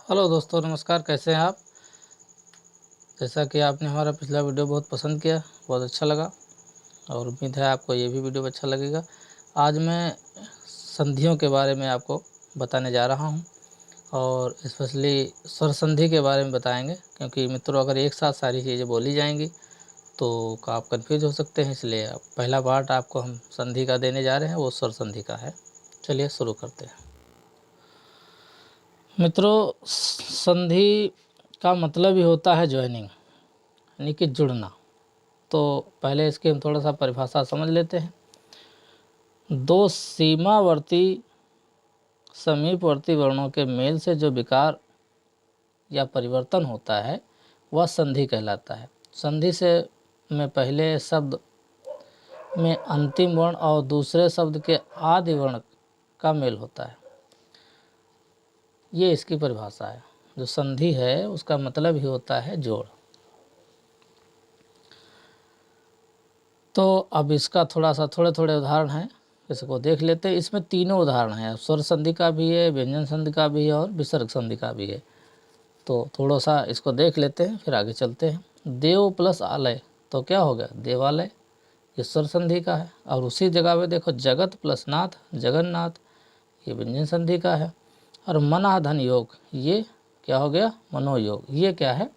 Hello दोस्तों, नमस्कार। कैसे हैं आप? जैसा कि आपने हमारा पिछला वीडियो बहुत पसंद किया, बहुत अच्छा लगा और उम्मीद है आपको ये भी वीडियो अच्छा लगेगा। आज मैं संधियों के बारे में आपको बताने जा रहा हूं और स्पेशली स्वर संधि के बारे में बताएंगे, क्योंकि मित्रों अगर एक साथ सारी चीज़ें बोली जाएंगी तो आप कन्फ्यूज हो सकते हैं। इसलिए पहला पार्ट आपको हम संधि का देने जा रहे हैं, वो स्वर संधि का है। चलिए शुरू करते हैं। मित्रों, संधि का मतलब ही होता है ज्वाइनिंग, यानी कि जुड़ना। तो पहले इसकी हम थोड़ा सा परिभाषा समझ लेते हैं। दो सीमावर्ती समीपवर्ती वर्णों के मेल से जो विकार या परिवर्तन होता है वह संधि कहलाता है। संधि से में पहले शब्द में अंतिम वर्ण और दूसरे शब्द के आदि वर्ण का मेल होता है। ये इसकी परिभाषा है। जो संधि है उसका मतलब ही होता है जोड़। तो अब इसका थोड़े थोड़े उदाहरण हैं, इसको देख लेते हैं। इसमें तीनों उदाहरण हैं, स्वर संधि का भी है, व्यंजन संधि का भी है और विसर्ग संधि का भी है। तो थोड़ा सा इसको देख लेते हैं, फिर आगे चलते हैं। देव प्लस आलय तो क्या हो गया? देवालय। ये स्वर संधि का है। और उसी जगह पे देखो, जगत प्लस नाथ, जगन्नाथ, ये व्यंजन संधि का है। और मना धन योग, ये क्या हो गया? मनोयोग। ये क्या है?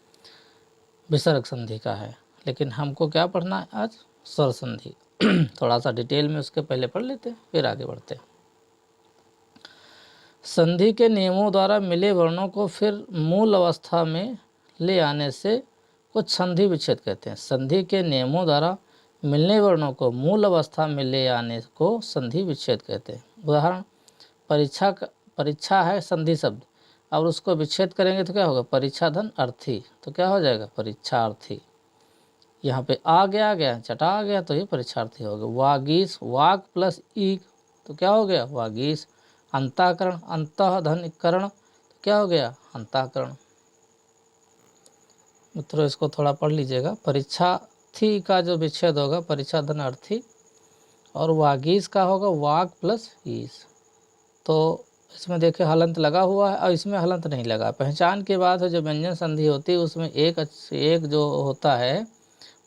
विसर्ग संधि का है। लेकिन हमको क्या पढ़ना है आज? स्वर संधि। थोड़ा सा डिटेल में उसके पहले पढ़ लेते हैं, फिर आगे बढ़ते हैं। संधि के नियमों द्वारा मिले वर्णों को फिर मूल अवस्था में ले आने से कुछ संधि विच्छेद कहते हैं। संधि के नियमों द्वारा मिलने वर्णों को मूल अवस्था में ले आने को संधि विच्छेद कहते हैं। उदाहरण, परीक्षा है संधि शब्द, और उसको विच्छेद करेंगे तो क्या होगा? परीक्षा धन अर्थी, तो क्या हो जाएगा? परीक्षार्थी। यहाँ पे आ गया चटा आ गया, तो ये परीक्षार्थी हो गया। वागीस, वाग प्लस ईग, तो क्या हो गया? वागीस। अंताकरण, अंतः धन करण, तो क्या हो गया? अंताकरण। मित्रों इसको थोड़ा पढ़ लीजिएगा। परीक्षार्थी का जो विच्छेद होगा परीक्षा धन अर्थी, और वागीस का होगा वाग प्लस ईस। तो इसमें देखिए हलंत लगा हुआ है और इसमें हलंत नहीं लगा। पहचान के बाद जो व्यंजन संधि होती है उसमें एक जो होता है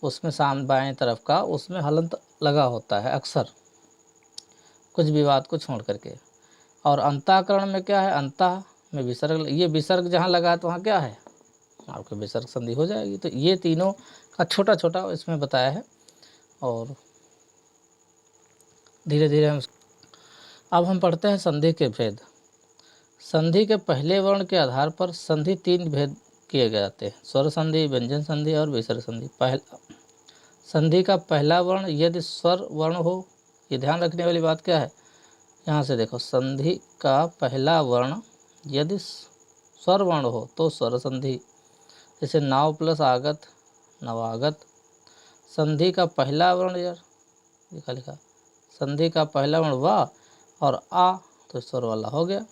उसमें साम बाएं तरफ का, उसमें हलंत लगा होता है अक्सर, कुछ विवाद को छोड़ करके। और अंताकरण में क्या है? अंता में विसर्ग, ये विसर्ग जहाँ लगा तो वहाँ क्या है? आपके विसर्ग संधि हो जाएगी। तो ये तीनों का छोटा छोटा इसमें बताया है और धीरे धीरे अब हम पढ़ते हैं संधि के भेद। संधि के पहले वर्ण के आधार पर संधि तीन भेद किए जाते हैं: स्वर संधि, व्यंजन संधि और विसर्ग संधि। संधि का पहला वर्ण यदि स्वर वर्ण हो, ये ध्यान रखने वाली बात क्या है? यहाँ से देखो, संधि का पहला वर्ण यदि स्वर वर्ण हो तो स्वर संधि, जैसे नाव प्लस आगत, नवागत। संधि का पहला वर्ण, यार लिखा संधि का पहला वर्ण वा और आ, तो स्वर वाला हो गया।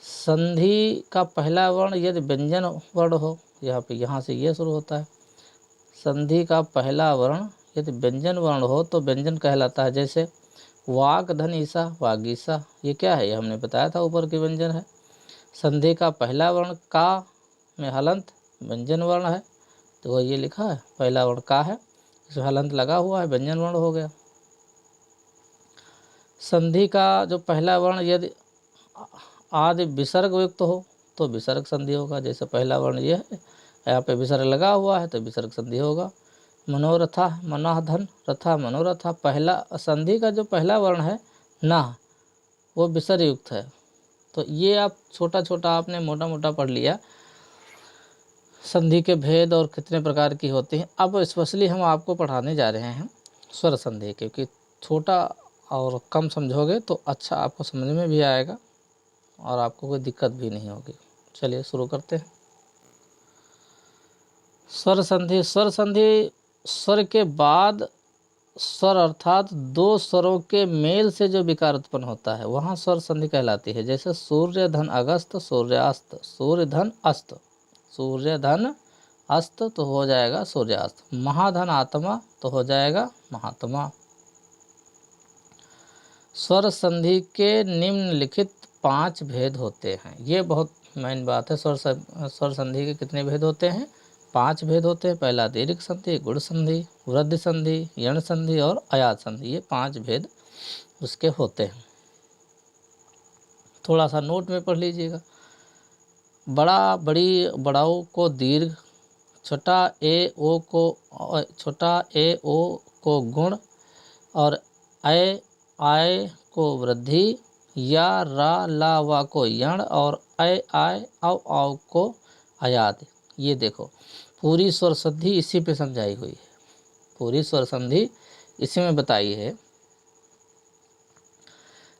संधि का पहला वर्ण यदि व्यंजन वर्ण हो, यहाँ से ये शुरू होता है। संधि का पहला वर्ण यदि व्यंजन वर्ण हो तो व्यंजन कहलाता है। जैसे वाग धन ईसा, वागीसा, ये क्या है? ये हमने बताया था, ऊपर के व्यंजन है। संधि का पहला वर्ण का में हलंत, व्यंजन वर्ण है, तो ये लिखा है पहला वर्ण का है, इसमें हलंत लगा हुआ है, व्यंजन वर्ण हो गया। संधि का जो पहला वर्ण यदि आदि विसर्ग युक्त हो तो विसर्ग संधि होगा। जैसे पहला वर्ण ये है, यहाँ पे विसर्ग लगा हुआ है तो विसर्ग संधि होगा। मनोरथा, मनाधन, रथा, मनोरथा। पहला संधि का जो पहला वर्ण है ना, वो विसर्ग युक्त है। तो ये आप छोटा छोटा आपने मोटा मोटा पढ़ लिया संधि के भेद और कितने प्रकार की होती हैं। अब स्पेशली हम आपको पढ़ाने जा रहे हैं स्वर संधि, क्योंकि छोटा और कम समझोगे तो अच्छा आपको समझ में भी आएगा और आपको कोई दिक्कत भी नहीं होगी। चलिए शुरू करते हैं। स्वर संधि। स्वर संधि स्वर के बाद स्वर अर्थात दो स्वरों के मेल से जो विकार उत्पन्न होता है वहाँ स्वर संधि कहलाती है। जैसे सूर्य धन अगस्त, सूर्यास्त, सूर्य धन अस्त, सूर्य धन अस्त तो हो जाएगा सूर्यास्त। महाधन आत्मा तो हो जाएगा महात्मा। स्वर संधि के निम्नलिखित 5 भेद होते हैं। ये बहुत मेन बात है। स्वर संधि के कितने भेद होते हैं? 5 भेद होते हैं। पहला दीर्घ संधि, गुण संधि, वृद्धि संधि, यण संधि और अयात संधि, ये 5 भेद उसके होते हैं। थोड़ा सा नोट में पढ़ लीजिएगा। बड़ा बड़ी बड़ाऊ को दीर्घ, छोटा ए ओ को गुण और ऐ आय को वृद्धि, या रा ला वा को यण और ऐ आय औ आव को अयात। ये देखो पूरी स्वर संधि इसी पे समझाई हुई है। पूरी स्वर संधि इसी में बताई है।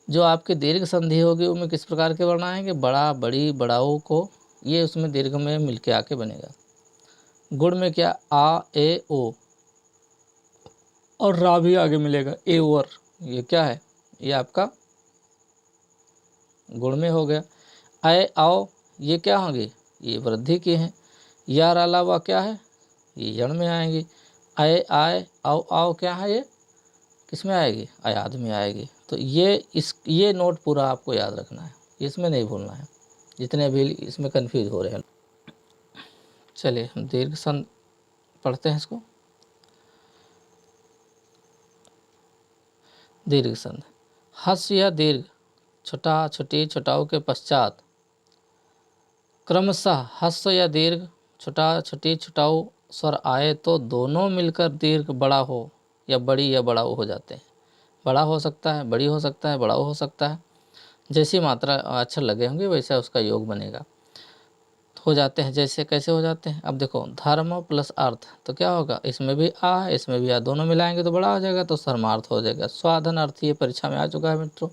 जो आपके दीर्घ संधि होगी उनमें किस प्रकार के वर्ण आएंगे? बड़ा, बड़ी, बड़ाऊ को, ये उसमें दीर्घ में मिलके आके बनेगा। गुण में क्या? आ ए ओ और रा भी आगे मिलेगा, ए और। ये क्या है? ये आपका गुण में हो गया। ऐ आओ ये क्या होंगे? ये वृद्धि की हैं। या रा ला वा क्या है? ये यण में आएंगी। ऐ आय औ आओ क्या है? ये किस में आएगी? अयाद में आएगी। तो ये नोट पूरा आपको याद रखना है, इसमें नहीं भूलना है, जितने भी इसमें कंफ्यूज हो रहे हैं। चलिए हम दीर्घ संधि पढ़ते हैं इसको। दीर्घ संधि, हस्व या दीर्घ, छोटा, छोटी, छोटाऊ के पश्चात क्रमशः हस्व या दीर्घ, छोटा, छोटी, छोटाऊ स्वर आए तो दोनों मिलकर दीर्घ बड़ा हो या बड़ी या बड़ाऊ हो जाते हैं। बड़ा हो सकता है, बड़ी हो सकता है, बड़ाऊ हो सकता है। जैसी मात्रा अक्षर लगे होंगे वैसा उसका योग बनेगा, हो जाते हैं। जैसे कैसे हो जाते हैं? अब देखो धर्म प्लस अर्थ, तो क्या होगा? इसमें भी आ है, इसमें भी आ, दोनों मिलाएंगे तो बड़ा हो जाएगा, तो सर्मार्थ हो जाएगा। स्वाधन अर्थ ये परीक्षा में आ चुका है मित्रों।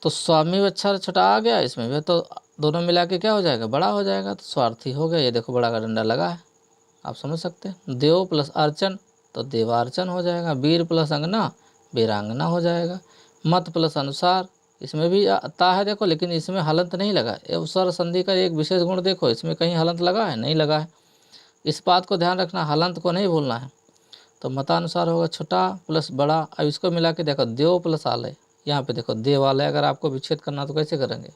तो स्वामी अक्षर छोटा आ गया, इसमें भी तो दोनों मिला के क्या हो जाएगा? बड़ा हो जाएगा, तो स्वार्थी हो गया। ये देखो बड़ा का डंडा लगा है, आप समझ सकते हैं। देव प्लस अर्चन तो देवार्चन हो जाएगा। वीर प्लस अंगना वीरांगना हो जाएगा। मत प्लस अनुसार, इसमें भी आता है देखो, लेकिन इसमें हलंत नहीं लगा। स्वर संधि का एक विशेष गुण देखो, इसमें कहीं हलंत लगा है? नहीं लगा है। इस बात को ध्यान रखना, हलंत को नहीं भूलना है। तो मतानुसार होगा छोटा प्लस बड़ा। अब इसको मिला के देखो, देव प्लस आलय, यहाँ पे देखो देवालय अगर आपको विच्छेद करना तो कैसे करेंगे?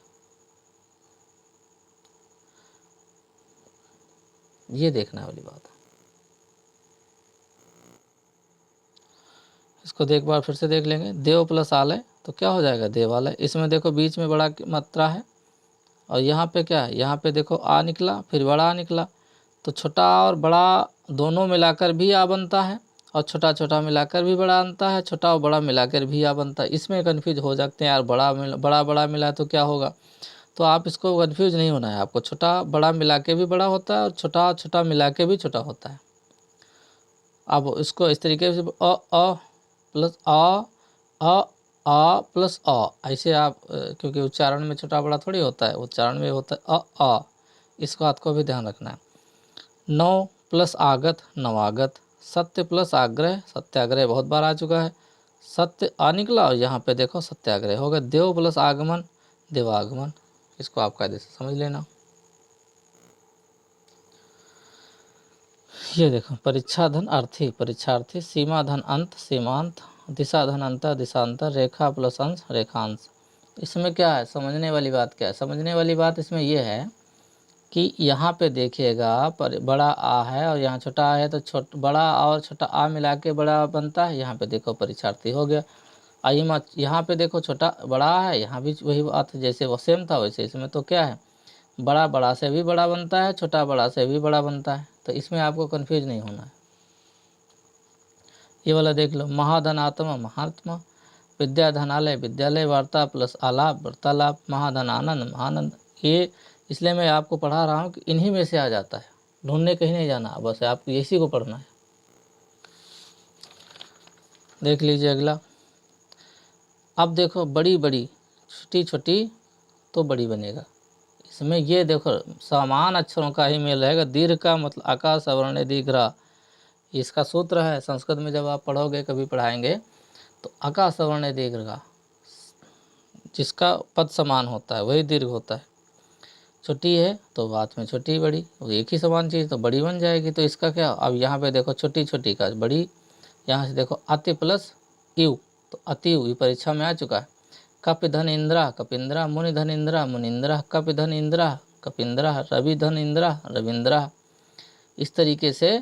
ये देखना वाली बात है। इसको एक बार फिर से देख लेंगे। देव प्लस आलय तो क्या हो जाएगा? देवालय। इसमें देखो बीच में बड़ा मात्रा है और यहाँ पे क्या है? यहाँ पे देखो आ निकला, फिर बड़ा निकला, तो छोटा और बड़ा दोनों मिलाकर भी आ बनता है और छोटा छोटा मिलाकर भी बड़ा बनता है, छोटा और बड़ा मिलाकर भी आ बनता है। इसमें कन्फ्यूज हो जाते हैं यार, बड़ा मिला तो क्या होगा? तो आप इसको कन्फ्यूज नहीं होना है आपको। छोटा बड़ा मिला के भी बड़ा होता है और छोटा छोटा मिला के भी छोटा होता है। अब इसको इस तरीके से अ प्लस आ प्लस अ, ऐसे आप क्योंकि उच्चारण में छोटा बड़ा थोड़ी होता है, उच्चारण में होता है अ। इस बात को भी ध्यान रखना है। नौ प्लस आगत नवागत, सत्य प्लस आग्रह सत्याग्रह बहुत बार आ चुका है। सत्य आ निकला और यहाँ पे देखो सत्याग्रह हो गया। देव प्लस आगमन देवागमन, इसको आप कायदे से समझ लेना। ये देखो परीक्षा धन अर्थी परीक्षार्थी, सीमा धन अंत सीमांत, दिशा धन अंतर दिशांतर, रेखा प्लस अंश रेखांश। इसमें क्या है समझने वाली बात? क्या है समझने वाली बात? इसमें यह है कि यहाँ पे देखिएगा पर बड़ा आ है और यहाँ छोटा आ है, तो बड़ा और छोटा आ मिला के बड़ा बनता है। यहाँ पे देखो परीक्षार्थी हो गया। आई यहाँ पे देखो छोटा बड़ा है, यहाँ भी वही बात है, जैसे वो सेम था वैसे इसमें तो क्या है? बड़ा बड़ा से भी बड़ा बनता है, छोटा बड़ा से भी बड़ा बनता है। तो इसमें आपको कंफ्यूज नहीं होना है। ये वाला देख लो, महाधन आत्मा महात्मा, विद्या धनालय विद्यालय, वार्ता प्लस आलाप वार्तालाप, महाधन आनंद महानंद। ये इसलिए मैं आपको पढ़ा रहा हूँ कि इन्हीं में से आ जाता है, ढूंढने कहीं नहीं जाना, बस आपको इसी को पढ़ना है। देख लीजिए अगला। अब देखो बड़ी बड़ी छोटी छोटी तो बड़ी बनेगा। इसमें ये देखो समान अक्षरों का ही मेल रहेगा। दीर्घ का मतलब आकाश अवर्ण दीघ्रा, इसका सूत्र है। संस्कृत में जब आप पढ़ोगे कभी पढ़ाएंगे तो आकाश अवर्ण दीर्घ, जिसका पद समान होता है वही दीर्घ होता है। छोटी है तो बात में छोटी बड़ी, एक ही समान चीज़ तो बड़ी बन जाएगी। तो इसका क्या? अब यहाँ पे देखो छोटी छोटी का बड़ी, यहाँ से देखो अति प्लस यू तो अति यू, परीक्षा में आ चुका है। कप धन इंद्रा कपिंद्रा, मुनि धन इंद्रा मुनिंद्रा, कप धन इंद्रा कपिंद्रा, रवि धन इंद्रा रविंद्रा। इस तरीके से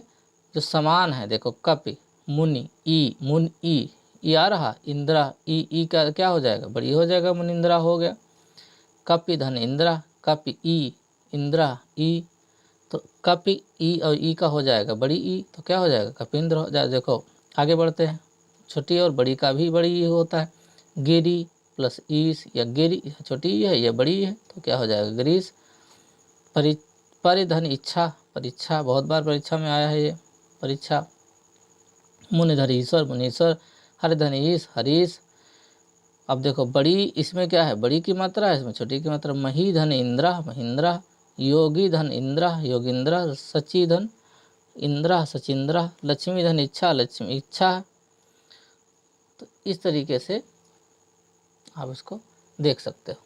जो समान है देखो, कपि मुनि ई मुन ई आ रहा, इंद्रा ई का क्या हो जाएगा, बड़ी हो जाएगा, मुनिंद्रा हो गया। कपि धन इंद्रा कपि ई इंद्रा ई, तो कपि ई और ई का हो जाएगा बड़ी ई, तो क्या हो जाएगा, कपिंद्र हो जाए। देखो आगे बढ़ते हैं, छोटी और बड़ी का भी बड़ी ई होता है। गिरी प्लस ईस, या गिरी छोटी ई है या बड़ी ई है, तो क्या हो जाएगा, ग्रीस। परिधन इच्छा, परीक्षा बहुत बार परीक्षा में आया है ये, परीक्षा। मुनिधर ईश्वर मुनीश्वर, हरिधन ईश हरीश। अब देखो बड़ी, इसमें क्या है, बड़ी की मात्रा है, इसमें छोटी की मात्रा। मही धन इंद्रा महिंद्रा, योगी धन इंद्रा योगिंद्रा, सची धन इंद्रा सचिंद्रा, लक्ष्मी धन इच्छा लक्ष्मी इच्छा। तो इस तरीके से आप इसको देख सकते हो।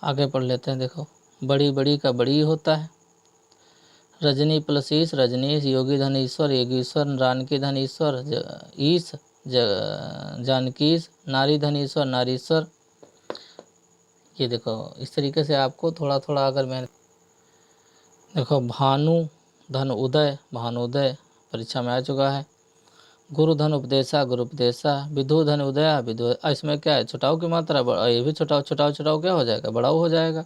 आगे पढ़ लेते हैं, देखो बड़ी बड़ी का बड़ी होता है। रजनी प्लस ईश रजनीश, योगी धन ईश्वर योगीश्वर, जानकी धन ईश्वर ईश जानकीश, नारी धन ईश्वर नारीश्वर। ये देखो इस तरीके से आपको थोड़ा थोड़ा, अगर मैं देखो भानु धन उदय भानुदय परीक्षा में आ चुका है। गुरु धन उपदेशा गुरुपदेशा, विधु धन उदया विधु, इसमें क्या है, छुटाव की मात्रा, ये भी छुटाव छुटाव छुटाव क्या हो जाएगा, बड़ाऊ हो जाएगा।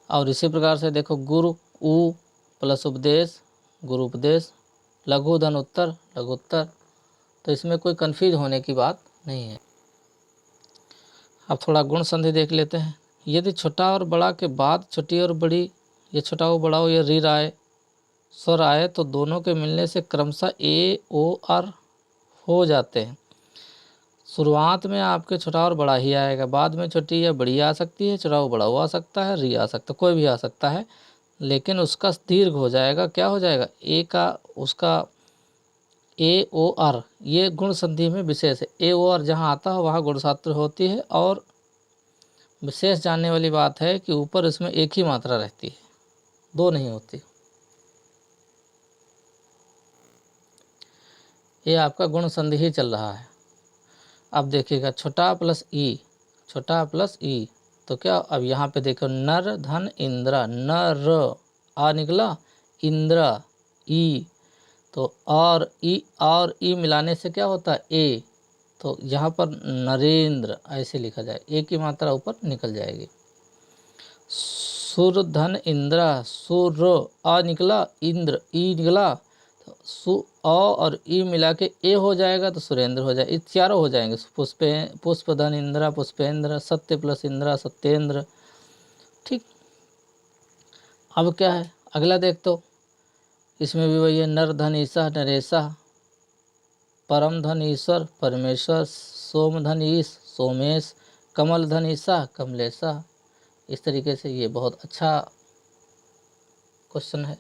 और इसी प्रकार से देखो गुरु उ प्लस उपदेश गुरु उपदेश, लघु धन उत्तर लघुत्तर। तो इसमें कोई कन्फ्यूज होने की बात नहीं है। अब थोड़ा गुण संधि देख लेते हैं। यदि छोटा और बड़ा के बाद छोटी और बड़ी, ये छोटा हो बड़ा हो, ये री आए स्वर आए, तो दोनों के मिलने से क्रमशः ए ओ आर हो जाते हैं। शुरुआत में आपके छोटा और बड़ा ही आएगा, बाद में छोटी या बड़ी आ सकती है, छोटा और बड़ा आ सकता है, री आ सकता है, कोई भी आ सकता है, लेकिन उसका दीर्घ हो जाएगा, क्या हो जाएगा, ए का उसका ए ओ आर, ये गुण संधि में विशेष है। ए ओ आर जहाँ आता है वहाँ गुणसात्र होती है। और विशेष जानने वाली बात है कि ऊपर इसमें एक ही मात्रा रहती है, दो नहीं होती। ये आपका गुण संधि ही चल रहा है। अब देखिएगा छोटा प्लस ई, छोटा प्लस ई, तो क्या, अब यहाँ पे देखो नर धन इंद्रा, नर आ निकला, इंद्रा ई, तो और ई मिलाने से क्या होता है, ए, तो यहाँ पर नरेंद्र ऐसे लिखा जाए, ए की मात्रा ऊपर निकल जाएगी। सुर धन इंद्रा, सुर आ निकला, इंद्र ई निकला, तो सु अ और ई मिला के ए हो जाएगा, तो सुरेंद्र हो जाएगा। ये चारों हो जाएंगे, पुष्प धन इंद्रा पुष्पेंद्र, सत्य प्लस इंद्रा सत्येंद्र। ठीक, अब क्या है अगला देख, तो इसमें भी वही है, नर धन ईसा नरेशा, परम धन ईश्वर परमेश्वर, सोम धन ईश सोमेश, कमल धन ईसा कमलेशा। इस तरीके से ये बहुत अच्छा क्वेश्चन है।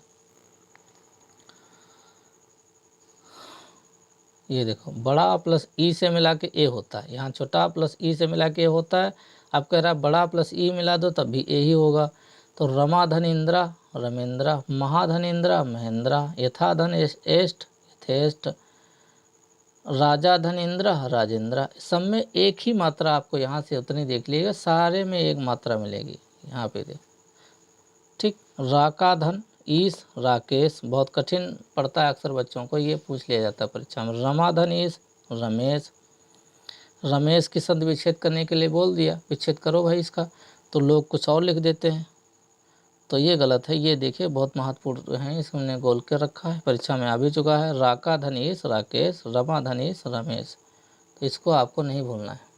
ये देखो बड़ा प्लस ई से मिला के ए होता है, यहाँ छोटा प्लस ई से मिला के ए होता है। अब कह रहा है बड़ा प्लस ई मिला दो तब भी ए ही होगा। तो रमा धन इंद्रा रमेंद्रा, महाधन इंद्रा महेंद्रा, यथा धन एष्ट यथेष्ट, राजा धन इंद्र राजेंद्र। सब में एक ही मात्रा आपको यहाँ से उतनी देख लीजिएगा, सारे में एक मात्रा मिलेगी यहाँ पे देख। ठीक, राका धन ईश राकेश, बहुत कठिन पड़ता है अक्सर बच्चों को, ये पूछ लिया जाता है परीक्षा में। रमाधन ईश रमेश, रमेश की संधि विच्छेद करने के लिए बोल दिया, विच्छेद करो भाई इसका, तो लोग कुछ और लिख देते हैं, तो ये गलत है। ये देखिए बहुत महत्वपूर्ण है, इसने गोल कर रखा है, परीक्षा में आ भी चुका है। राका धनीश राकेश, रमा धनीश रमेश, तो इसको आपको नहीं भूलना है।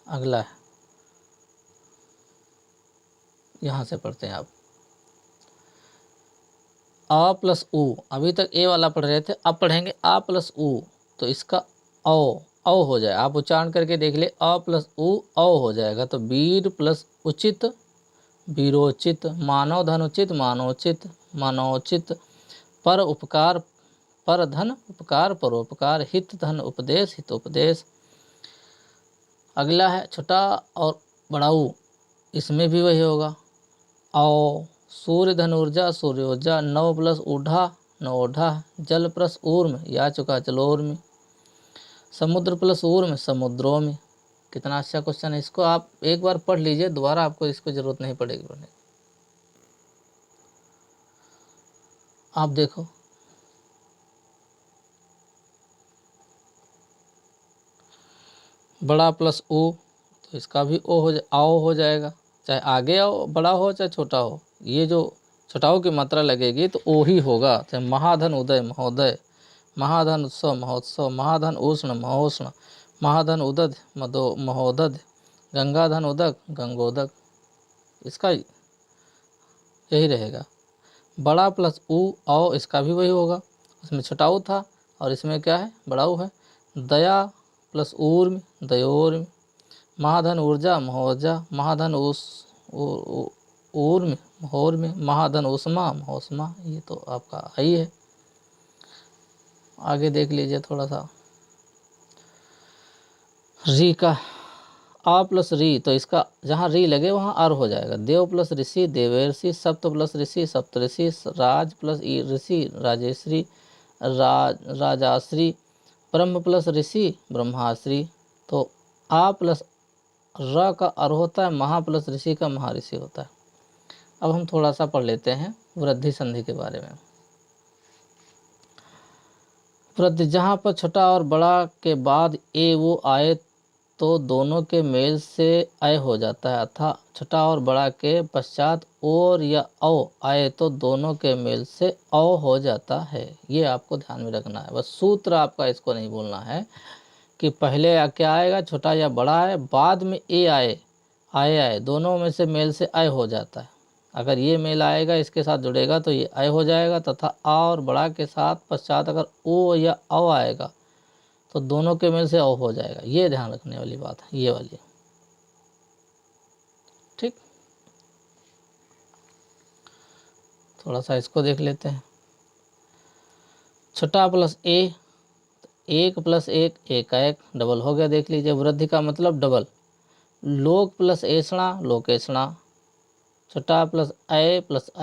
अगला है, यहाँ से पढ़ते हैं आप, आ प्लस उ, अभी तक ए वाला पढ़ रहे थे, अब पढ़ेंगे आ प्लस उ, तो इसका औ हो जाए, आप उच्चारण करके देख ले, अ प्लस उ औ हो जाएगा। तो वीर प्लस उचित वीरोचित, मानव धन उचित मानवोचित मानवोचित, पर उपकार पर धन उपकार परोपकार, हित धन उपदेश हितोपदेश। अगला है छोटा और बड़ाऊ, इसमें भी वही होगा। औ सूर्य धन ऊर्जा सूर्योर्जा, नव प्लस ऊढ़ा नोढ़ा। जल प्लस ऊर्म, ये आ चुका जलोर्मी। समुद्र प्लस ऊर्म, समुद्रों में। कितना अच्छा क्वेश्चन है, इसको आप एक बार पढ़ लीजिए, दोबारा आपको इसको जरूरत नहीं पड़ेगी पढ़ने। आप देखो, बड़ा प्लस ओ, तो इसका भी ओ हो आओ हो जाएगा, चाहे आगे आओ बड़ा हो चाहे छोटा हो, ये जो छोटाओं की मात्रा लगेगी तो ओ ही होगा। चाहे महाधन उदय महोदय, महाधन उत्सव महोत्सव, महाधन उष्ण महोष्ण, महाधन उदध मदो महोदध, गंगाधन उदक गंगोदक, इसका यही रहेगा। बड़ा प्लस ऊ आओ, इसका भी वही होगा, उसमें छोटाऊ था और इसमें क्या है, बड़ाऊ है। दया प्लस ऊर्म, दयोर्म। महाधन ऊर्जा महोर्जा, महाधन ऊर्म महोर्म, महाधन उष्मा महोष्मा, ये तो आपका ही है। आगे देख लीजिए थोड़ा सा, री का आ प्लस री, तो इसका जहाँ री लगे वहाँ अर हो जाएगा। देव प्लस ऋषि देवेऋषि, सप्त प्लस ऋषि सप्तऋषि, राज प्लस ऋषि राजेश्री राजाश्री, ब्रह्म प्लस ऋषि ब्रह्माश्री। तो आ प्लस र का अर होता है, महा प्लस ऋषि का महाऋषि होता है। अब हम थोड़ा सा पढ़ लेते हैं वृद्धि संधि के बारे में। वृद्धि, जहाँ पर छोटा और बड़ा के बाद ए वो आए तो दोनों के मेल से अय हो जाता है, अथा छोटा और बड़ा के पश्चात और या औ आए तो दोनों के मेल से औ हो जाता है। ये आपको ध्यान में रखना है, बस सूत्र आपका इसको नहीं भूलना है कि पहले क्या आएगा, छोटा या बड़ा है, बाद में ए आए आए दोनों में से मेल से अय हो जाता है। अगर ये मेल आएगा इसके साथ जुड़ेगा तो ये अय हो जाएगा, तथा आ और बड़ा के साथ पश्चात अगर ओ या औ आएगा तो दोनों के मेल से औ हो जाएगा। ये ध्यान रखने वाली बात है, ये वाली, ठीक। थोड़ा सा इसको देख लेते हैं। छोटा प्लस ए, एक प्लस एक एकाएक, डबल हो गया, देख लीजिए। वृद्धि का मतलब डबल। लोक प्लस ऐसणा लोकेशणा, छोटा प्लस अय,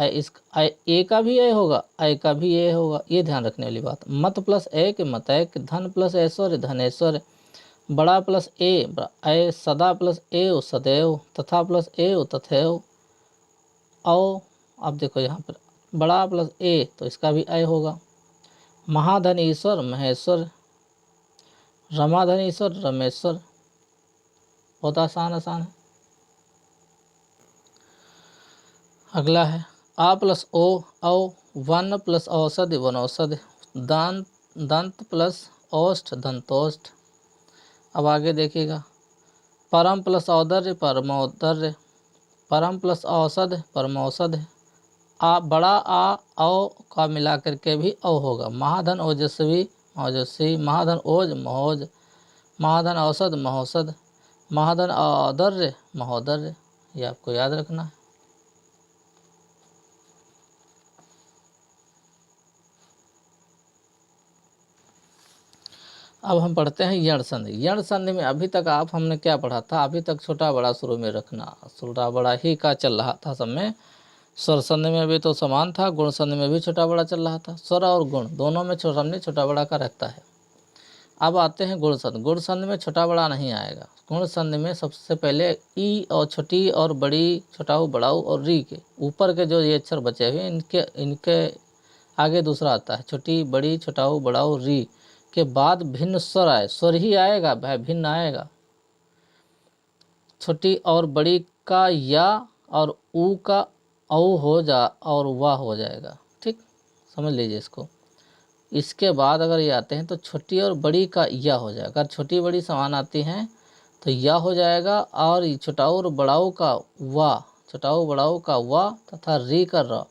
इस अय ए का भी ए होगा, अय का भी ए होगा, ये ध्यान रखने वाली बात। मत प्लस एक मतैक, धन प्लस ऐश्वर्य धनेश्वर, बड़ा प्लस ए अय, सदा प्लस एव सदैव, तथा प्लस एव तथैव। औ, अब देखो यहाँ पर बड़ा प्लस ए तो इसका भी अय होगा। महाधन ईश्वर महेश्वर, रमाधन ईश्वर रमेश्वर, बहुत आसान आसान है। अगला है आ प्लस ओ औ, वन प्लस औषधि वनौषधि, दांत दंत प्लस औष्ठ दंतोष्ठ। अब आगे देखिएगा, परम प्लस औदर्य परमौदर्य, परम प्लस औषध परमौषध। आ बड़ा आ औ का मिला करके भी औ होगा। महाधन ओजस्वी ओजस्वी, महाधन ओज महोज, महाधन औषध महोषध, महाधन औदर्य महोदर्य, ये आपको याद रखना है। अब हम पढ़ते हैं यण संधि। यण संधि में अभी तक हमने क्या पढ़ा था, अभी तक छोटा बड़ा शुरू में रखना, छोटा बड़ा ही का चल रहा था सब में। स्वर संधि में भी तो समान था, गुण संधि में भी छोटा बड़ा चल रहा था। स्वर और गुण दोनों में हमने छोटा बड़ा का रहता है। अब आते हैं गुण संधि। गुण संधि में छोटा बड़ा नहीं आएगा। गुण संधि में सबसे पहले ई और छोटी और बड़ी, छोटाऊ बड़ाऊ और री के ऊपर के जो ये अक्षर बचे हुए इनके आगे दूसरा आता है। छोटी बड़ी छोटाऊ बड़ाऊ री के बाद भिन्न स्वर आए, स्वर ही आएगा, वह भिन्न आएगा। छोटी और बड़ी का या और ऊ का औ हो जा और वाह हो जाएगा, ठीक, समझ लीजिए इसको। इसके बाद अगर ये आते हैं तो छोटी और बड़ी का या हो जाएगा। अगर छोटी बड़ी समान आती हैं तो या हो जाएगा, और छोटाऊ और बड़ाऊ का वाह, छोटाऊ बड़ाऊ का वाह तथा री का र।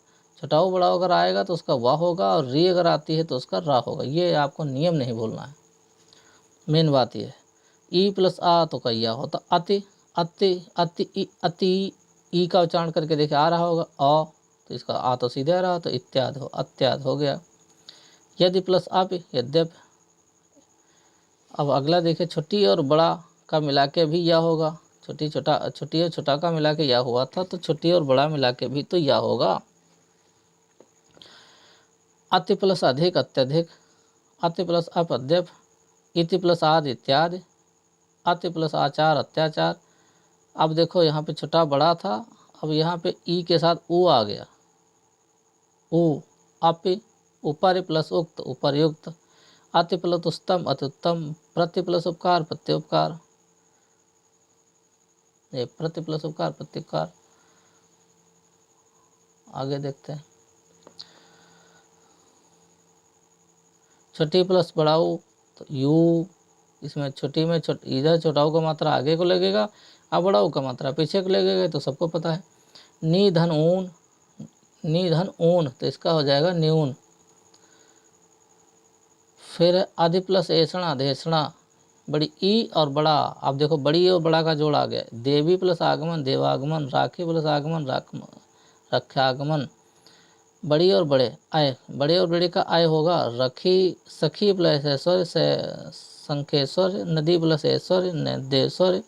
छोटाऊ बड़ाऊ अगर आएगा तो उसका वाह होगा, और री अगर आती है तो उसका रा होगा। ये आपको नियम नहीं भूलना है, मेन बात ये है। ई प्लस आ तो का या होता अति, अति अति अति, ई का उच्चारण करके देखिए आ रहा होगा अ, तो इसका आ तो सीधे आ रहा, तो इत्यादि हो अत्यादि हो गया। यदि प्लस आप यद्यप। अब अगला देखिए, छोटी और बड़ा का मिला के भी या होगा। छोटी और छोटा का मिला के या हुआ था, तो छोटी और बड़ा मिला के भी तो या होगा। अति प्लस अधिक अत्यधिक, अति प्लस अप अद्यप, इति प्लस आदि इत्यादि, अति प्लस आचार अत्याचार। अब देखो यहाँ पे छोटा बड़ा था, अब यहाँ पे ई के साथ ऊ आ गया, ऊ अपि, ऊपर प्लस उक्त उपर्युक्त, अति प्लस उत्तम अति उत्तम, प्रति प्लस उपकार प्रत्युपकार, ये प्रति प्लस उपकार प्रत्युपकार। आगे देखते हैं, छोटी प्लस बड़ाऊ तो यू, इसमें छोटी में इधर छोटाऊ का मात्रा आगे को लगेगा, अब बड़ाऊ का मात्रा पीछे को लगेगा, तो सबको पता है। निधन ऊन, निधन ऊन तो इसका हो जाएगा न्यून। फिर आदि प्लस ऐसणा देसणा, बड़ी ई और बड़ा, आप देखो बड़ी और बड़ा का जोड़ आ गया। देवी प्लस आगमन देवागमन, राखी प्लस आगमन रक्षागमन, बड़ी और बड़े आय, बड़े और बड़े का आय होगा रखी, सखी प्लस ऐश्वर्य संकेश्वर, नदी प्लस ऐश्वर्य देश्वर्य।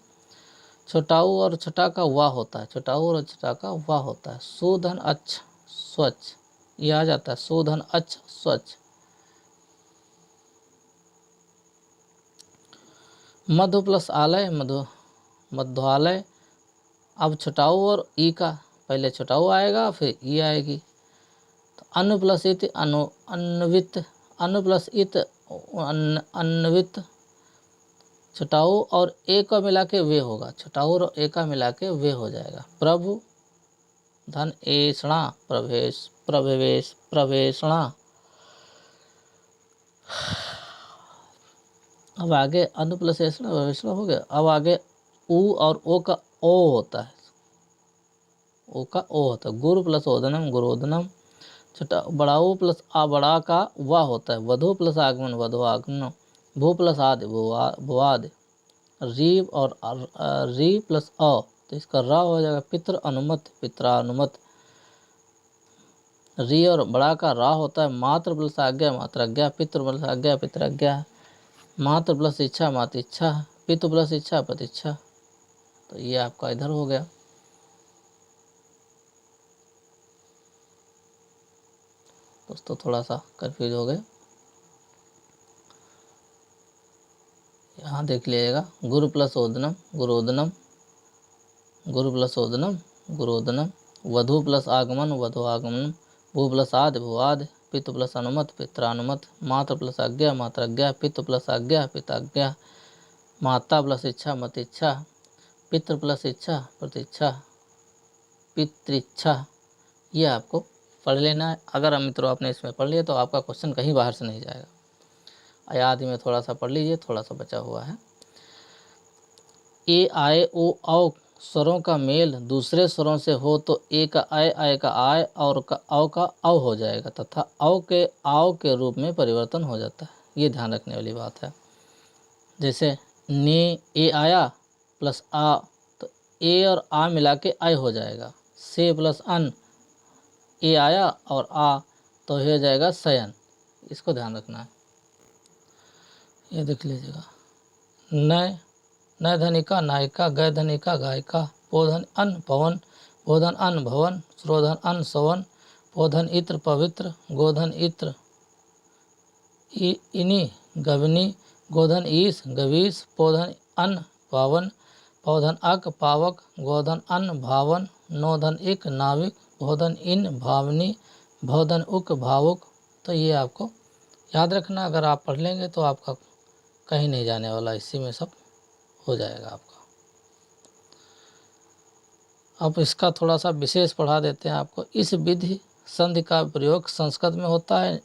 छोटाऊ और छोटा का वाह होता है, छोटाऊ और छोटा का वाह होता है। सुधन अच्छा स्वच्छ, ये आ जाता है सुधन अच्छा स्वच्छ। मधु प्लस आलय मध्वालय, अब छोटाऊ और ई का, पहले छोटाऊ आएगा फिर ई आएगी। तो अन्न प्लस इत अन्वित, अन्न प्लस इत अन्वित, छोटाऊ और ए का मिला के वे होगा, छोटाऊ और ए का मिला के वे हो जाएगा। प्रभु धन ऐषणा प्रवेश प्रवेश प्रवेशणा। अब आगे अनु प्लस ऐषणा प्रवेशणा हो गया। अब आगे ऊ और ओ का ओ होता है, ओ का ओ होता है। गुरु प्लस ओदनम गुरोदनम, छोटा बड़ाऊ प्लस आ बड़ा का वाह होता है। वधु प्लस आगमन वधु आगमन, भू प्लस आदि भुआदि, री और री प्लस अ तो इसका रा हो जाएगा। पितृ अनुमत पित्रानुमत, री और बड़ा का रा होता है। मात्र प्लस आज्ञा मात्राज्ञा, पितृ प्लस आज्ञा पितराज्ञा, मात्र प्लस इच्छा मात इच्छा, पितु प्लस इच्छा प्रतिच्छा। तो ये आपका इधर हो गया। दोस्तों थोड़ा सा कंफ्यूज हो गए, यहाँ देख लीजिएगा। गुरु प्लस ओदनम गुरोदनम, गुरु प्लस ओदनम गुरोदनम, वधु प्लस आगमन वधु आगमन, भू प्लस आदि भुआदि, पितु प्लस अनुमत पित्रानुमत, मात्र प्लस आज्ञा मात्राज्ञा, पितु प्लस आज्ञा पिताज्ञा, माता प्लस इच्छा मत इच्छा, पितृ प्लस इच्छा प्रतिच्छा पितृच्छा। ये आपको पढ़ लेना है। अगर मित्रों आपने इसमें पढ़ लिया तो आपका क्वेश्चन कहीं बाहर से नहीं जाएगा। आदि में थोड़ा सा पढ़ लीजिए, थोड़ा सा बचा हुआ है। ए आए ओ औ स्वरों का मेल दूसरे स्वरों से हो तो ए का आय का आय और का औ का औ हो जाएगा, तथा औ के आओ के रूप में परिवर्तन हो जाता है। ये ध्यान रखने वाली बात है। जैसे ने ए आया प्लस आ तो ए और आ मिला के आय हो जाएगा। से प्लस अन, ए आया और आ तो हो जाएगा शयन। इसको ध्यान रखना है। ये देख लीजिएगा। नय नय धनिका नायिका, गय धनिका गायिका, पोधन अन्न पवन, बोधन अन्न भवन, श्रोधन अन्न सवन, पोधन इत्र पवित्र, गोधन इत्र इनी गवनी, गोधन ईश गवीश, पोधन अन्न पावन, पौधन अक पावक, गोधन अन्न भावन, नोधन इक नाविक, भोधन इन भावनी, भोधन उक भावुक। तो ये आपको याद रखना। अगर आप पढ़ लेंगे तो आपका कहीं नहीं जाने वाला, इसी में सब हो जाएगा आपका। अब इसका थोड़ा सा विशेष पढ़ा देते हैं आपको। इस विधि संधि का प्रयोग संस्कृत में होता है।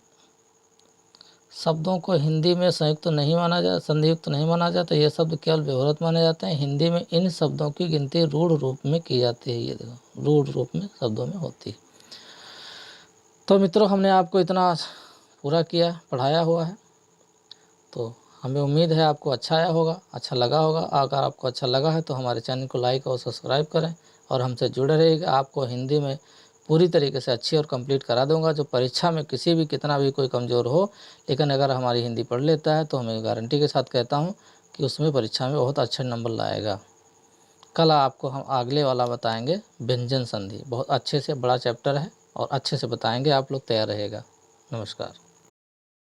शब्दों को हिंदी में संयुक्त नहीं माना जाता, संधियुक्त नहीं माना जाता। ये शब्द केवल व्यवहारत माने जाते हैं। हिंदी में इन शब्दों की गिनती रूढ़ रूप में की जाती है। ये देखो रूढ़ रूप में शब्दों में होती है। तो मित्रों हमने आपको इतना पूरा किया, पढ़ाया हुआ है। तो हमें उम्मीद है आपको अच्छा आया होगा, अच्छा लगा होगा। अगर आपको अच्छा लगा है तो हमारे चैनल को लाइक और सब्सक्राइब करें और हमसे जुड़े रहिएगा। आपको हिंदी में पूरी तरीके से अच्छी और कंप्लीट करा दूंगा। जो परीक्षा में किसी भी कितना भी कोई कमज़ोर हो, लेकिन अगर हमारी हिंदी पढ़ लेता है तो हमें गारंटी के साथ कहता हूँ कि उसमें परीक्षा में बहुत अच्छे नंबर लाएगा। कल आपको हम अगले वाला बताएंगे व्यंजन संधि। बहुत अच्छे से बड़ा चैप्टर है और अच्छे से बताएंगे, आप लोग तैयार रहेगा। नमस्कार।